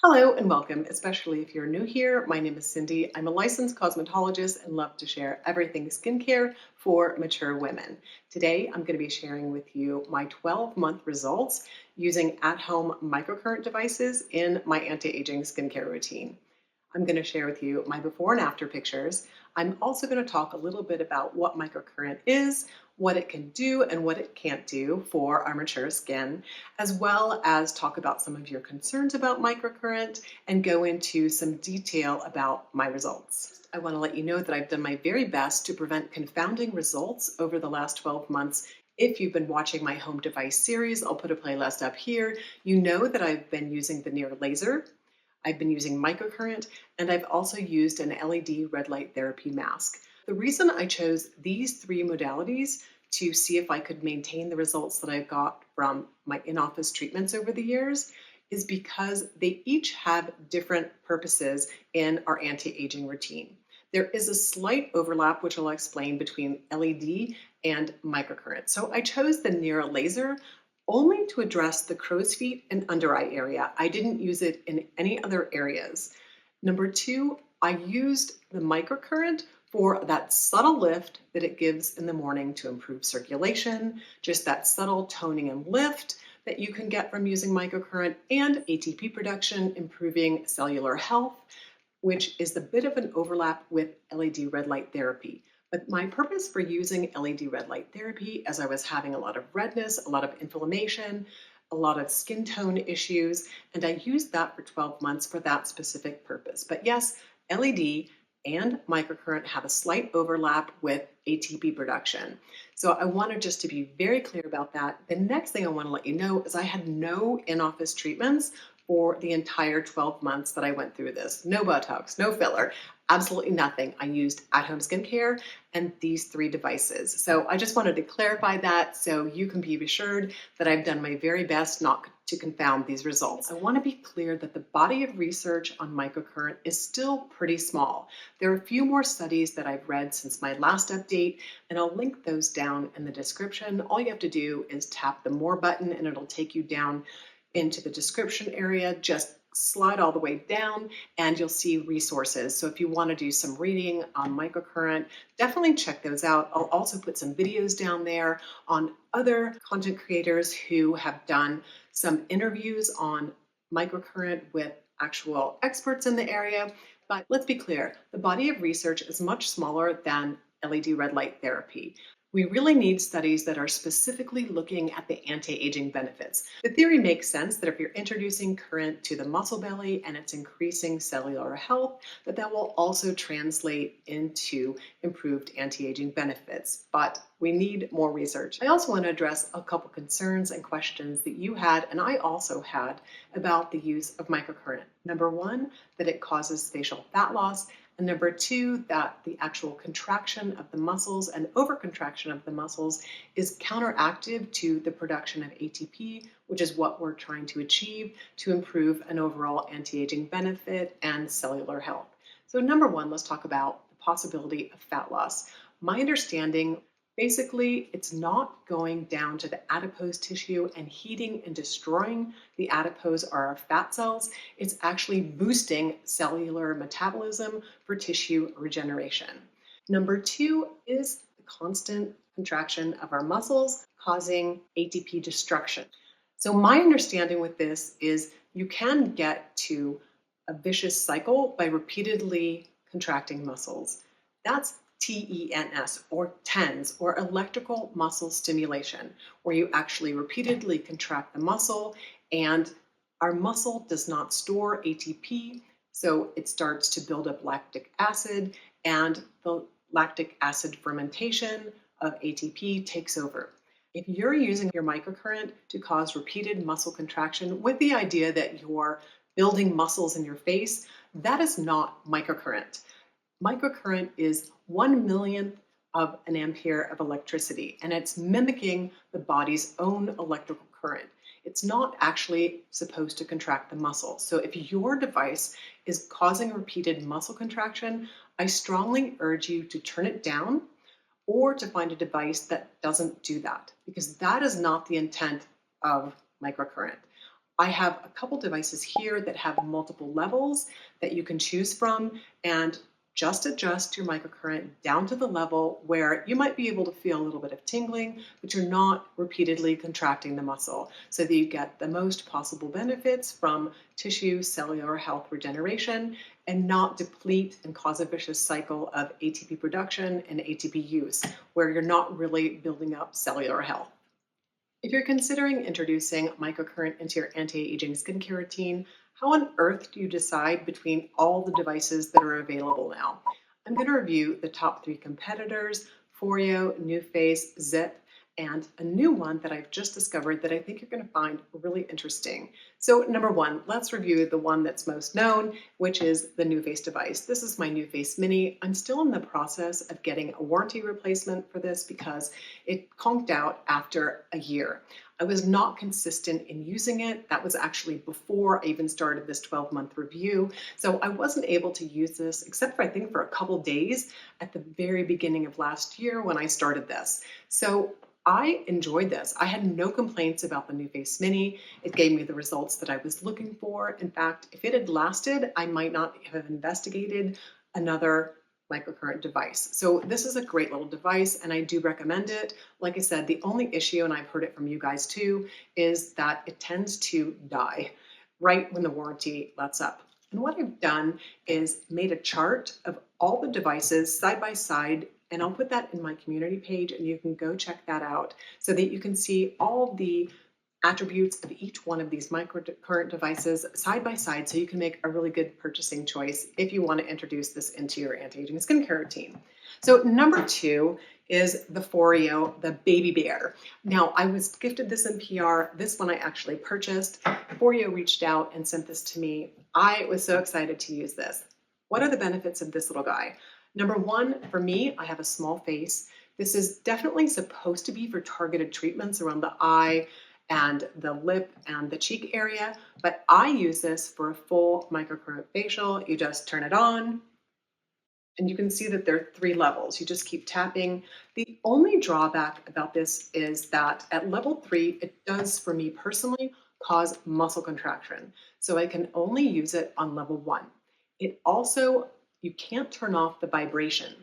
Hello and welcome, especially if you're new here. My name is Cindy. I'm a licensed cosmetologist and love to share everything skincare for mature women. Today, I'm going to be sharing with you my 12-month results using at-home microcurrent devices in my anti-aging skincare routine. I'm going to share with you my before and after pictures. I'm also going to talk a little bit about what microcurrent is, what it can do, and what it can't do for our mature skin, as well as talk about some of your concerns about microcurrent and go into some detail about my results. I want to let you know that I've done my very best to prevent confounding results over the last 12 months. If you've been watching my home device series, I'll put a playlist up here. You know that I've been using the near laser. I've been using microcurrent, and I've also used an LED red light therapy mask. The reason I chose these three modalities to see if I could maintain the results that I got from my in-office treatments over the years is because they each have different purposes in our anti-aging routine. There is a slight overlap, which I'll explain, between LED and microcurrent. So I chose the near laser only to address the crow's feet and under eye area. I didn't use it in any other areas. Number two, I used the microcurrent for that subtle lift that it gives in the morning to improve circulation, just that subtle toning and lift that you can get from using microcurrent, and ATP production, improving cellular health, which is a bit of an overlap with LED red light therapy. But my purpose for using LED red light therapy, as I was having a lot of redness, a lot of inflammation, a lot of skin tone issues, and I used that for 12 months for that specific purpose. But yes, LED and microcurrent have a slight overlap with ATP production. So I wanted just to be very clear about that. The next thing I want to let you know is I had no in-office treatments for the entire 12 months that I went through this. No Botox, no filler, absolutely nothing. I used at-home skincare and these three devices. So I just wanted to clarify that so you can be assured that I've done my very best not to confound these results. I want to be clear that the body of research on microcurrent is still pretty small. There are a few more studies that I've read since my last update, and I'll link those down in the description. All you have to do is tap the More button and it'll take you down into the description area. Just slide all the way down and you'll see resources. So if you want to do some reading on microcurrent, definitely check those out. I'll also put some videos down there on other content creators who have done some interviews on microcurrent with actual experts in the area. But let's be clear, the body of research is much smaller than LED red light therapy. We really need studies that are specifically looking at the anti-aging benefits. The theory makes sense that if you're introducing current to the muscle belly and it's increasing cellular health, that will also translate into improved anti-aging benefits. But we need more research. I also want to address a couple concerns and questions that you had, and I also had, about the use of microcurrent. Number one, that it causes facial fat loss. And number two, that the actual contraction of the muscles and overcontraction of the muscles is counteractive to the production of ATP, which is what we're trying to achieve to improve an overall anti-aging benefit and cellular health. So number one, let's talk about the possibility of fat loss. My understanding, basically, it's not going down to the adipose tissue and heating and destroying the adipose or our fat cells. It's actually boosting cellular metabolism for tissue regeneration. Number two is the constant contraction of our muscles causing ATP destruction. So my understanding with this is you can get to a vicious cycle by repeatedly contracting muscles. That's TENS or TENS or electrical muscle stimulation, where you actually repeatedly contract the muscle and our muscle does not store ATP, so it starts to build up lactic acid and the lactic acid fermentation of ATP takes over. If you're using your microcurrent to cause repeated muscle contraction with the idea that you're building muscles in your face, that is not microcurrent. Microcurrent is 1/1,000,000th of an ampere of electricity, and it's mimicking the body's own electrical current. It's not actually supposed to contract the muscle. So if your device is causing repeated muscle contraction, I strongly urge you to turn it down or to find a device that doesn't do that, because that is not the intent of microcurrent. I have a couple devices here that have multiple levels that you can choose from, and just adjust your microcurrent down to the level where you might be able to feel a little bit of tingling, but you're not repeatedly contracting the muscle, so that you get the most possible benefits from tissue cellular health regeneration and not deplete and cause a vicious cycle of ATP production and ATP use, where you're not really building up cellular health. If you're considering introducing microcurrent into your anti-aging skincare routine, how on earth do you decide between all the devices that are available now? I'm going to review the top 3 competitors: Foreo, Nuface, Ziip, and a new one that I've just discovered that I think you're going to find really interesting. So number one, let's review the one that's most known, which is the Nuface device. This is my Nuface Mini. I'm still in the process of getting a warranty replacement for this because it conked out after a year. I was not consistent in using it. That was actually before I even started this 12-month review. So I wasn't able to use this except for, I think, for a couple days at the very beginning of last year when I started this. So I enjoyed this. I had no complaints about the Nuface Mini. It gave me the results that I was looking for. In fact, if it had lasted, I might not have investigated another microcurrent device. So this is a great little device and I do recommend it. Like I said, the only issue, and I've heard it from you guys too, is that it tends to die right when the warranty lets up. And what I've done is made a chart of all the devices side by side, and I'll put that in my community page and you can go check that out so that you can see all the attributes of each one of these microcurrent devices side by side, so you can make a really good purchasing choice if you want to introduce this into your anti-aging skincare routine. So number 2 is the Foreo, the baby bear. Now, I was gifted this in PR. This one I actually purchased. Foreo reached out and sent this to me. I was so excited to use this. What are the benefits of this little guy? Number 1, for me, I have a small face. This is definitely supposed to be for targeted treatments around the eye and the lip and the cheek area, but I use this for a full microcurrent facial. You just turn it on, and you can see that there are 3 levels. You just keep tapping. The only drawback about this is that at level 3, it does, for me personally, cause muscle contraction. So I can only use it on level 1. It also, you can't turn off the vibration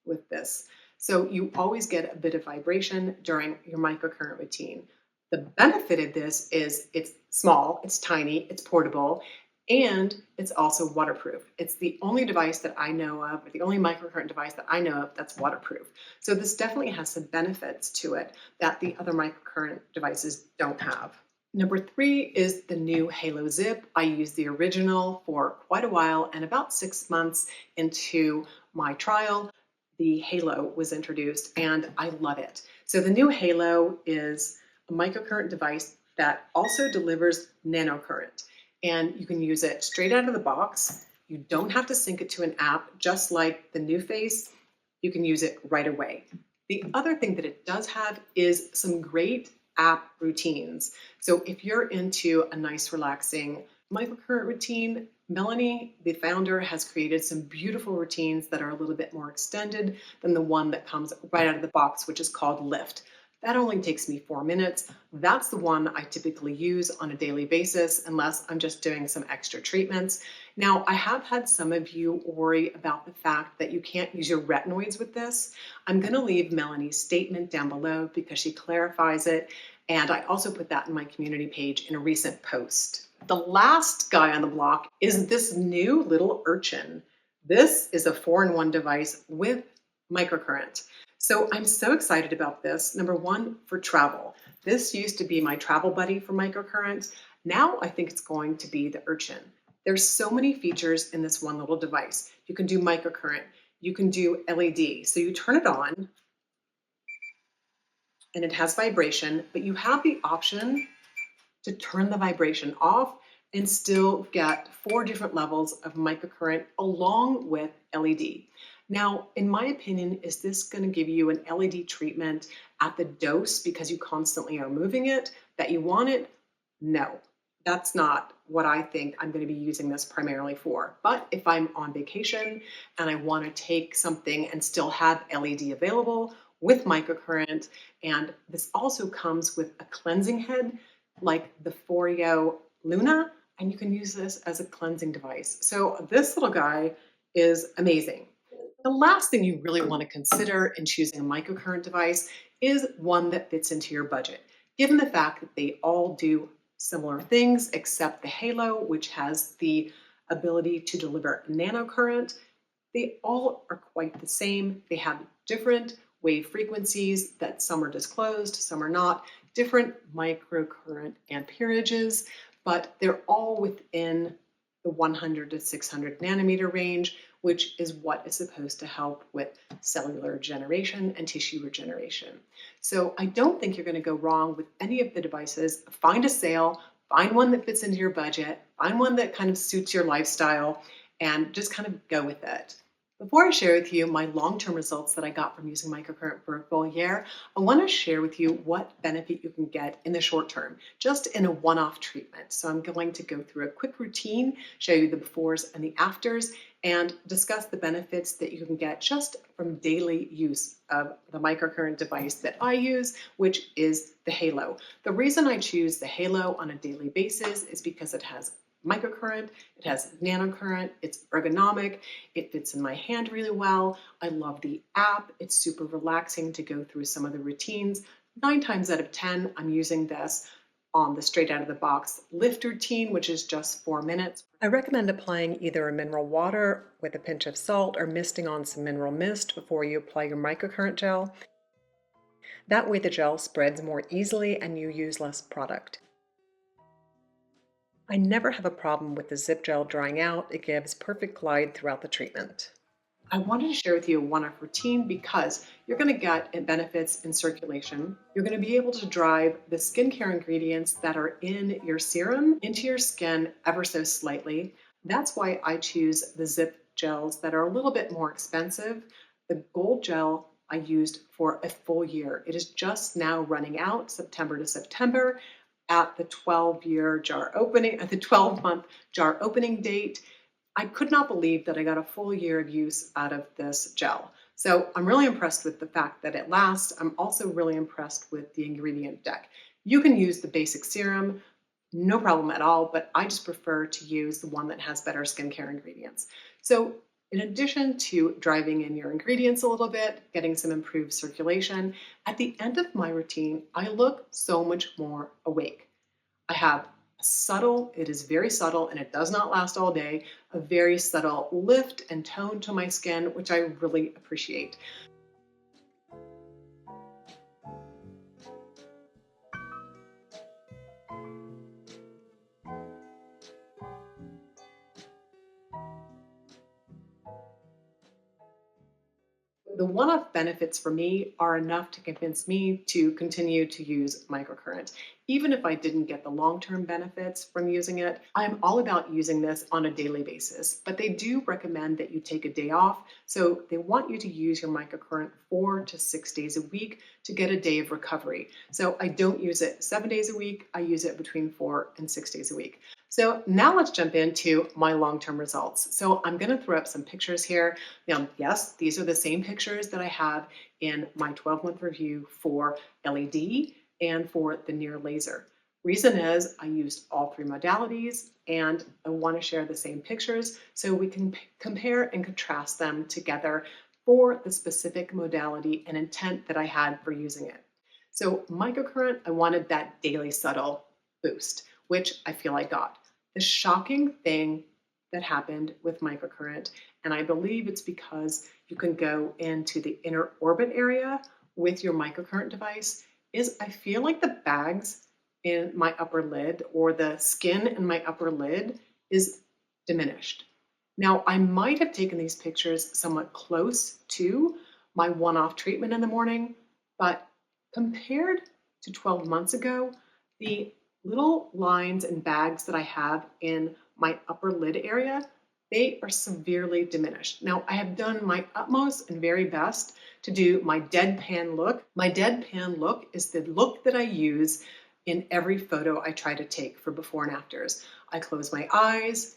with this. So you always get a bit of vibration during your microcurrent routine. The benefit of this is it's small, it's tiny, it's portable, and it's also waterproof. It's the only device that I know of, or the only microcurrent device that I know of that's waterproof. So this definitely has some benefits to it that the other microcurrent devices don't have. Number 3 is the new Halo Ziip. I used the original for quite a while, and about 6 months into my trial, the Halo was introduced, and I love it. So the new Halo is a microcurrent device that also delivers nanocurrent, and you can use it straight out of the box. You don't have to sync it to an app, just like the Nuface. You can use it right away. The other thing that it does have is some great app routines. So if you're into a nice, relaxing microcurrent routine, Melanie, the founder, has created some beautiful routines that are a little bit more extended than the one that comes right out of the box, which is called Lift. That only takes me 4 minutes. That's the one I typically use on a daily basis, unless I'm just doing some extra treatments. Now, I have had some of you worry about the fact that you can't use your retinoids with this. I'm going to leave Melanie's statement down below because she clarifies it, and I also put that in my community page in a recent post. The last guy on the block is this new little urchin. This is a 4-in-1 device with microcurrent. So I'm so excited about this. Number 1, for travel. This used to be my travel buddy for microcurrent. Now I think it's going to be the urchin. There's so many features in this one little device. You can do microcurrent. You can do LED. So you turn it on and it has vibration, but you have the option to turn the vibration off and still get 4 different levels of microcurrent along with LED. Now, in my opinion, is this going to give you an LED treatment at the dose because you constantly are moving it that you want it? No, that's not what I think I'm going to be using this primarily for. But if I'm on vacation and I want to take something and still have LED available with microcurrent, and this also comes with a cleansing head like the Foreo Luna, and you can use this as a cleansing device. So this little guy is amazing. The last thing you really want to consider in choosing a microcurrent device is one that fits into your budget, given the fact that they all do similar things except the Halo, which has the ability to deliver nanocurrent. They all are quite the same. They have different wave frequencies that some are disclosed, some are not, different microcurrent amperages, but they're all within the 100 to 600 nanometer range, which is what is supposed to help with cellular generation and tissue regeneration. So I don't think you're going to go wrong with any of the devices. Find a sale, find one that fits into your budget, find one that kind of suits your lifestyle, and just kind of go with it. Before I share with you my long-term results that I got from using microcurrent for a full year, I want to share with you what benefit you can get in the short term, just in a one-off treatment. So I'm going to go through a quick routine, show you the befores and the afters, and discuss the benefits that you can get just from daily use of the microcurrent device that I use, which is the Halo. The reason I choose the Halo on a daily basis is because it has microcurrent, it has nanocurrent, it's ergonomic, it fits in my hand really well. I love the app, it's super relaxing to go through some of the routines. 9 times out of 10, I'm using this on the straight out of the box lift routine, which is just 4 minutes. I recommend applying either a mineral water with a pinch of salt or misting on some mineral mist before you apply your microcurrent gel. That way the gel spreads more easily and you use less product. I never have a problem with the Ziip gel drying out. It gives perfect glide throughout the treatment. I wanted to share with you a one-off routine because you're going to get benefits in circulation. You're going to be able to drive the skincare ingredients that are in your serum into your skin ever so slightly. That's why I choose the Ziip gels that are a little bit more expensive. The gold gel I used for a full year. It is just now running out September to September at the 12-month jar opening date. I could not believe that I got a full year of use out of this gel. So I'm really impressed with the fact that it lasts. I'm also really impressed with the ingredient deck. You can use the basic serum, no problem at all, but I just prefer to use the one that has better skincare ingredients. So in addition to driving in your ingredients a little bit, getting some improved circulation, at the end of my routine, I look so much more awake. I have it is very subtle and it does not last all day, a very subtle lift and tone to my skin, which I really appreciate. The one-off benefits for me are enough to convince me to continue to use microcurrent. Even if I didn't get the long-term benefits from using it, I'm all about using this on a daily basis. But they do recommend that you take a day off. So they want you to use your microcurrent 4 to 6 days a week to get a day of recovery. So I don't use it 7 days a week. I use it between 4 and 6 days a week. So now let's jump into my long-term results. So I'm going to throw up some pictures here. Now, yes, these are the same pictures that I have in my 12-month review for LED and for the near laser. Reason is I used all 3 modalities and I want to share the same pictures so we can compare and contrast them together for the specific modality and intent that I had for using it. So microcurrent, I wanted that daily subtle boost, which I feel I got. The shocking thing that happened with microcurrent, and I believe it's because you can go into the inner orbit area with your microcurrent device, is I feel like the bags in my upper lid or the skin in my upper lid is diminished. Now, I might have taken these pictures somewhat close to my one-off treatment in the morning, but compared to 12 months ago, the little lines and bags that I have in my upper lid area, they are severely diminished. Now, I have done my utmost and very best to do my deadpan look. My deadpan look is the look that I use in every photo I try to take for before and afters. I close my eyes,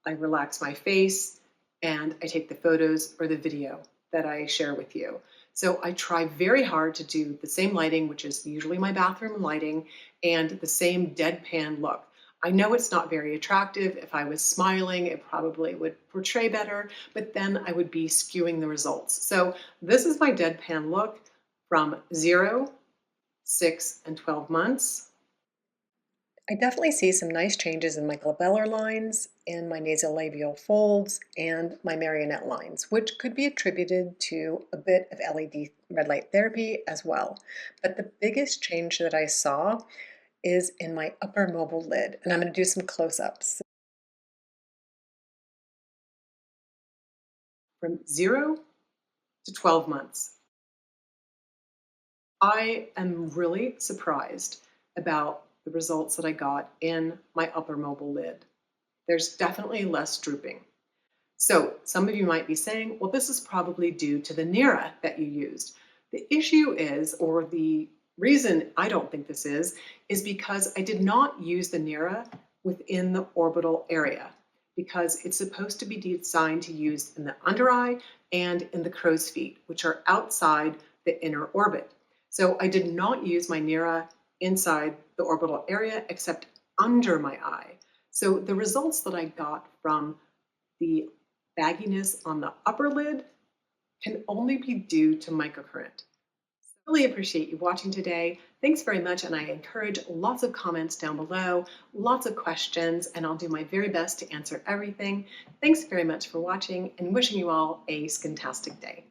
I relax my face, and I take the photos or the video that I share with you. So I try very hard to do the same lighting, which is usually my bathroom lighting, and the same deadpan look. I know it's not very attractive. If I was smiling, it probably would portray better, but then I would be skewing the results. So this is my deadpan look from 0, 6, and 12 months. I definitely see some nice changes in my glabellar lines, in my nasolabial folds, and my marionette lines, which could be attributed to a bit of LED red light therapy as well. But the biggest change that I saw is in my upper mobile lid, and I'm going to do some close-ups. From 0 to 12 months. I am really surprised about the results that I got in my upper mobile lid. There's definitely less drooping. So some of you might be saying, well, this is probably due to the NERA that you used. The issue is, or the reason I don't think this is because I did not use the NERA within the orbital area, because it's supposed to be designed to use in the under eye and in the crow's feet, which are outside the inner orbit. So I did not use my NERA inside the orbital area except under my eye. So the results that I got from the bagginess on the upper lid can only be due to microcurrent. Really appreciate you watching today. Thanks very much, and I encourage lots of comments down below, lots of questions, and I'll do my very best to answer everything. Thanks very much for watching, and wishing you all a skintastic day.